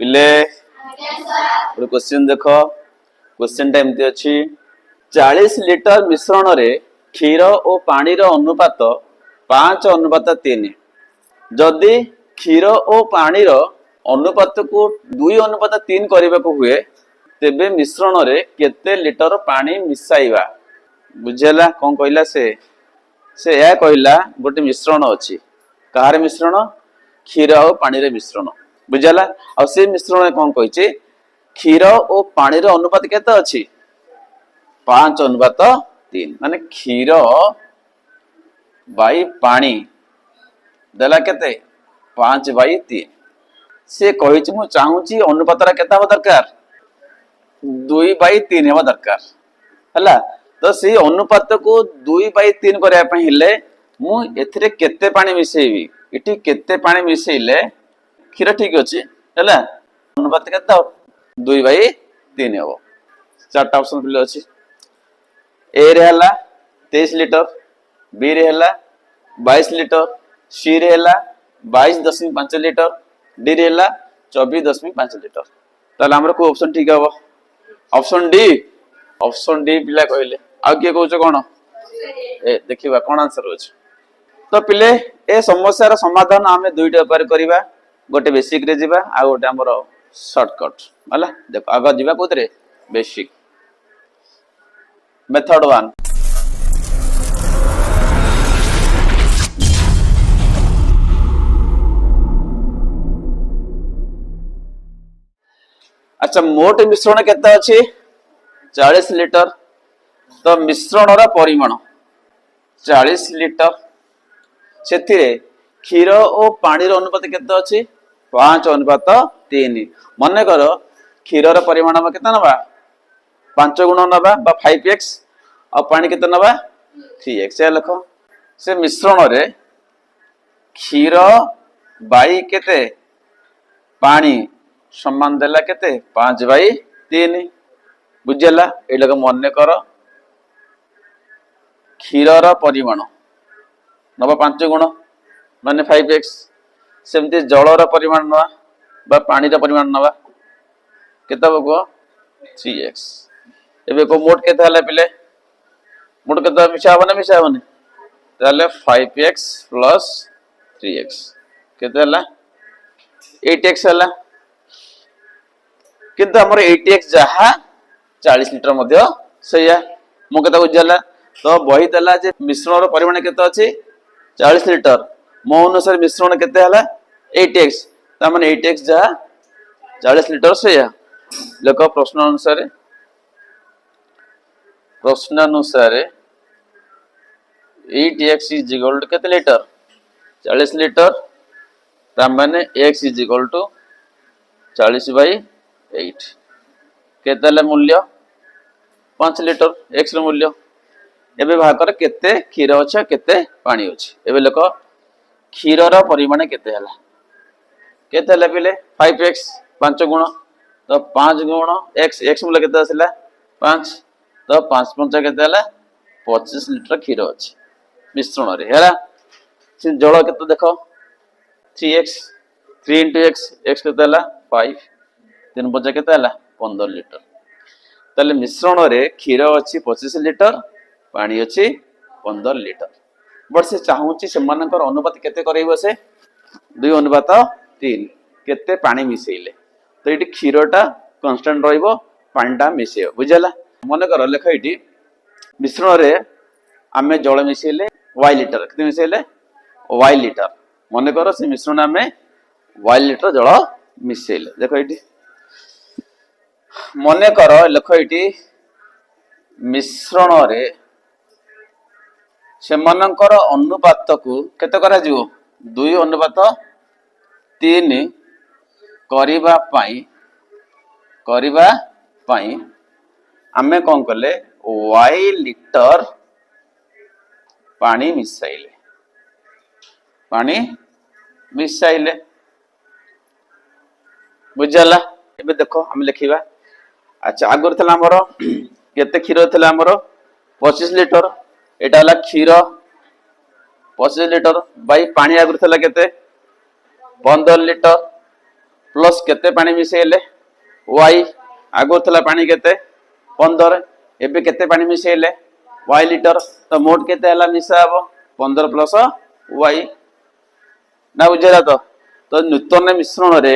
पिले गोटे क्वेश्चन देख क्वेश्चन टा एमती अच्छी 40 लिटर मिश्रण रे क्षीर और पानी रो अनुपात 5:3 जदि क्षीर और पानी रो अनुपात को 2:3 करने को हुए तेबे मिश्रण रे केते लिटर पानी मिसाइबा बुझेला कौन कहला से या कहला गोटे मिश्रण अच्छी कहार मिश्रण क्षीर और पानी रे मिश्रण बुझेला आ से मिश्रण कौन कही क्षीर और पानी रो अनुपात केते अच्छी 5:3 माने क्षीर बाई पानी देला केते 5/3 से कही मु चाहूची अनुपात केता हो दरकार 2/3 हेबा दरकार हला तो से अनुपात को 2/3 करया पे हेले मु एथिरे केते पानी मिसेबी इठी केते पानी मिसेइले क्षीर ठीक अछि हला अनुपात केता 2/3 हेबो चारटा ऑप्शन पिले अछि ए रे हला 23 लिटर बी रे हला 22 लिटर सी रे हला 22.5 लिटर डी रे हला 24.5 लिटर ताले हमर को ऑप्शन ठीक हबो ऑप्शन डी पिला कहले आ के कहउछ कोन ए देखिबा कोन आंसर होछ तो पिले ए समस्या रो समाधान हमें दुईटा उपाय करिबा गोटे बेसिक रे जिबा आ गोटे हमर शॉर्टकट हला देखो आगा जिबा कोतरे बेसिक मेथड 1 अच्छा मोट मिश्रण केते अछि 40 लिटर तो मिश्रण रा परिमाण 40 लिटर सेथिरे क्षीर और पानी रो अनुपात केते अछि 5:3 माने करो क्षीर रा परिमाण में केते नबा 5 गुण नबा बा 5x और पानी केते नबा 3x से लिखो से मिश्रण रे क्षीर बाई केते पानी समान देला केते 5/3 बुझला ए लगे मन कर क्षीर रा परिमाण नबा 5 गुण माने 5x सेमती जल रा परिमाण नबा बा पानी रा परिमाण नबा केते बको 3x एबे को मोट केते हला पिले मोट केते मिसाबने ताले 5x + 3x केते हला 8x हला किंतु हमर 8x जहा 40 लिटर मध्ये सैया मो केते बुझला तो बही देला जे मिश्रण रो परिमाण केते अछि 40 लिटर मो अनुसार मिश्रण केते हला 8x त माने 8x जहा 40 लिटर सैया देखो प्रश्न अनुसार 8x = केते लिटर 40 लिटर त माने x = 40/8 केते मूल्य 5 लिटर x रो मूल्य एबे भाकर केते क्षीर अछि केते पानी अछि एबे देखो क्षीर रो परिमाण केते हला पिले 5x 5 गुण तो 5 गुण x मूल्य केते आसिला 5 तो 5 5 केते हला 25 लिटर क्षीर अछि मिश्रण रे हला से जल केते देखो 3x 3 * x केते हला 5 3 5 केते हला 15 लिटर ताले मिश्रण रे क्षीर अछि 25 लिटर पानी अछि 15 लिटर बट से चाहूची से मानकर अनुपात केते करैबो से 2:3 केते पानी मिसेइले तो एटी क्षीरटा कांस्टेंट रहइबो पानीटा मिसेइबो बुझला मन कर लेख एटी मिश्रण रे आमे जल मिसेइले y लिटर केते मिसेइले y लिटर मन कर से मिश्रण आमे y लिटर जल मिसेइले देखो एटी मन कर लेख एटी मिश्रण रे सेमानकर अनुपात को केते करा जिवो 2:3 करिबा पाई आमे कोन करले y लिटर पानी मिसाइले बुझला एबे देखो हम लिखिबा अच्छा आगर थला हमरो केते क्षीर थला हमरो 25 लिटर एटा हला क्षीर 25 लिटर बाई पानी आगर थला केते 15 लिटर प्लस केते पानी मिसेले y आगो थला पानी केते 15 एबे केते पानी मिसेले y लिटर तो मोट केते हला मिसा हबो 15 प्लस y ना बुझेला तो नूतन मिश्रण रे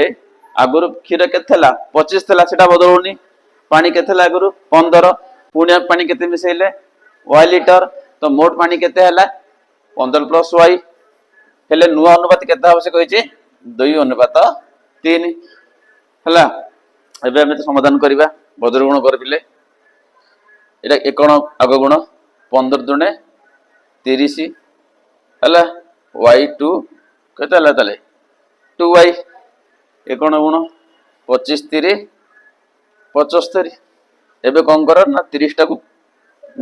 आगुरु क्षीर केतेला 25 थला सेटा बदलुनी पानी केतेला आगुरु 15 पुण्य पानी केते मिसेले y लिटर तो मोट पानी केते हला 15 प्लस y हेले नुआ अनुपात केते हबो से कहिचे 2 अनुपात 3 हला एबे हम समाधान करबा बज्र गुण करबिले एटा एकण आग गुण 15 दुने 30 हला y2 केते हला तले 2y एकण गुण 25 3 75 एबे कोन कर ना 30 टा को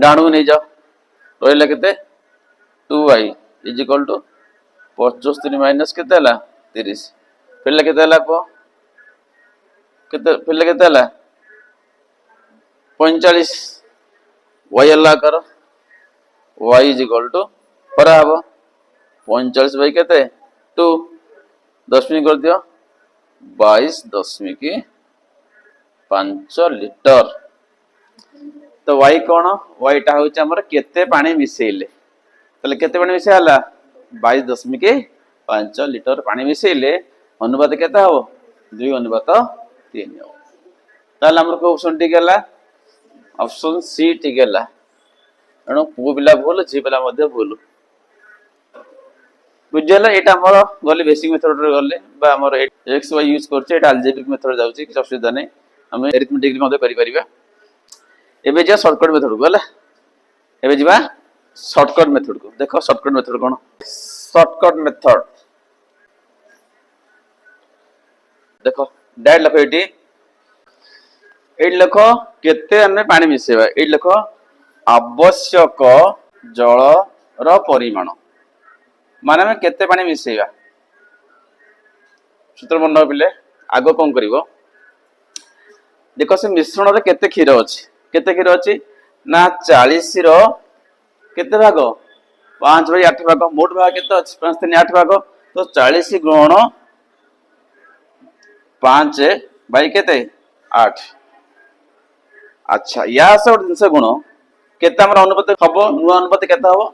डाणु नै जाओ रहला केते 2y is equal to 75 minus केते हला 30 फिर केते हला को केते फिर केते हला 45 y हला कर y इज इक्वल टू पर हबो 45 बाई केते 2 दशमिक कर दियो 22.5 लिटर तो y कोन y टा होचे हमर केते पानी मिसेले तले केते पानी मिसे हला 22.5 लिटर पानी मिसेले अनुपात केता हो 2 अनुपात 3 हो ताले हमर को ऑप्शन ठीक हला ऑप्शन सी ठीक हला एनो पु बिला भूल जी बिला मध्ये भूल बुझला एटा हमर गले बेसिक मेथड रे गले बा हमर एक्स वाई यूज करछे एटा अलजेब्रिक मेथड जाउची कि असुविधा नै हम अरिथमेटिक रे मध्ये करि परिबा एबे जे शॉर्टकट मेथड को हला एबे जिबा शॉर्टकट मेथड को देखो शॉर्टकट मेथड कोन शॉर्टकट मेथड देखो डायरेक्ट लखो एटी लखो केते अन्य पानी मिसेबा एटी लखो आवश्यक जल रो परिमाण माने हम केते पानी मिसेबा सूत्र मन पिले आगो कोन करिवो देखो से मिश्रण रे केते क्षीर अछि ना 40 रो केते भाग 5/8 भाग मोट भाग केते अछि 5 3 8 भाग तो 40 गुण 5 बाई केते 8 अच्छा या सब दिन से गुण केते हमर अनुपात हबो नुआ अनुपात केते हबो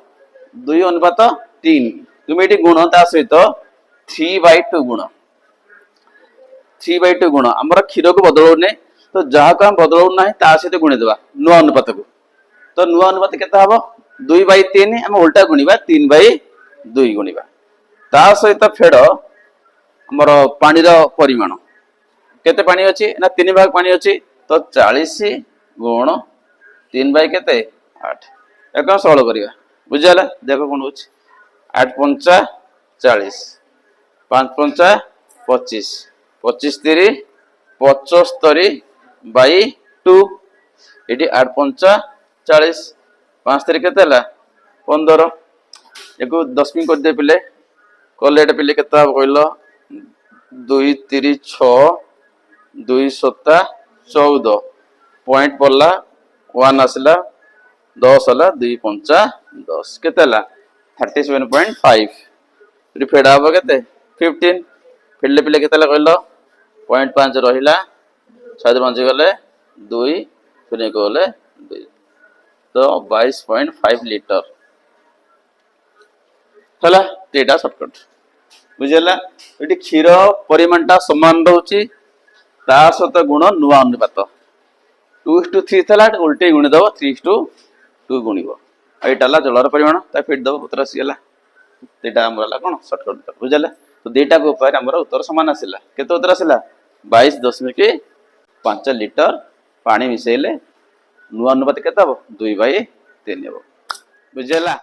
2 अनुपात 3 तुम एटी गुण ता सहित 3/2 गुण 3/2 गुण हमर क्षीर को बदलौ नै तो जहा का बदलौ नै ता सहित गुणी देबा नुआ अनुपात को तो नुआ अनुपात केते हबो 2/3 हम उल्टा गुणीबा 3/2 गुणीबा ता सहित फेड हमर पानी रो परिमाण केते पानी अछि ना 3 भाग पानी अछि तो 40 गुण 3 बाई केते 8 एकम सॉल्व करिया बुझला देखो कोन होछि 8 पंचा 40 5 पंचा 25 25 3 75 बाई 2 एटी 8 पंचा 40 5 3 केते हला 15 एको दशमिक कर दे पिले कोलेट पिले केता कहलो 2 3 6 2 7 14 पॉइंट पड़ला 1 आसला 10 हला 2 5 10 केते हला 37.5 रिफेड आबो केते 15 फिल्ले पिले केते हला कहलो 0.5 रहिला 6 गले 2 फिर गले 2 तो 22.5 लिटर हला एटा शॉर्टकट बुझला एटी क्षीर परिमाणटा समान रहउची ता सत गुण नुआ अनुपात 2:3 थला उल्टे गुणी दबो 3:2 गुणीबो एटाला जलर परिमाण ता फिट दबो उत्तर आसीला एटा हमरला कोन शॉर्टकट बुझला तो देटा को उपाय हमर उत्तर समान आसीला केते उत्तर आसीला 22.5 लिटर पानी मिसेले नुआ अनुपात केते हबो 2/3 हबो बुझला।